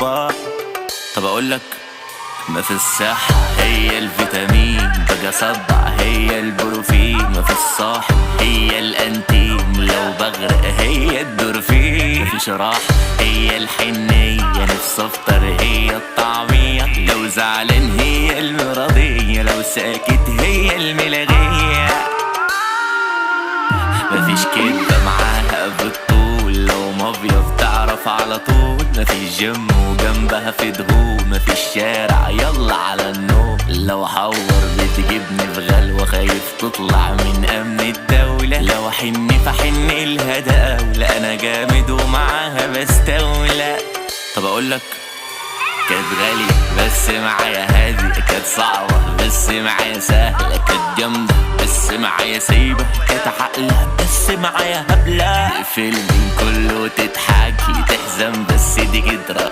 صباح. طب اقولك ما في الصحة هي الفيتامين، باجي اصدع هي البروفين، ما في الصاحب هي الانتيم، لو بغرق هي الدورفين، مفيش راحة هي الحنية، نفسي افطر هي الطعمية، لو زعلان هي المراضية، لو ساكت هي الملاغية، مفيش كدبة معاها بالطول، لو مافيا بتعرف على طول، مفيش جيم وجنبها في دهون، مفيش شارع يلا على النوم، لو حور بتجيبني في غلوة، خايف تطلع من امن الدولة، لو حن فحن لها دولة، انا جامد ومعاها بستولى. طب اقولك كانت غالية بس معايا هادي، كانت صعبة بس معايا سهلة، كانت جامدة بس معايا سايبة، كانت عقلة بس معايا هبلة، فيلم كله تضحكي تحزن بس دي جدرة.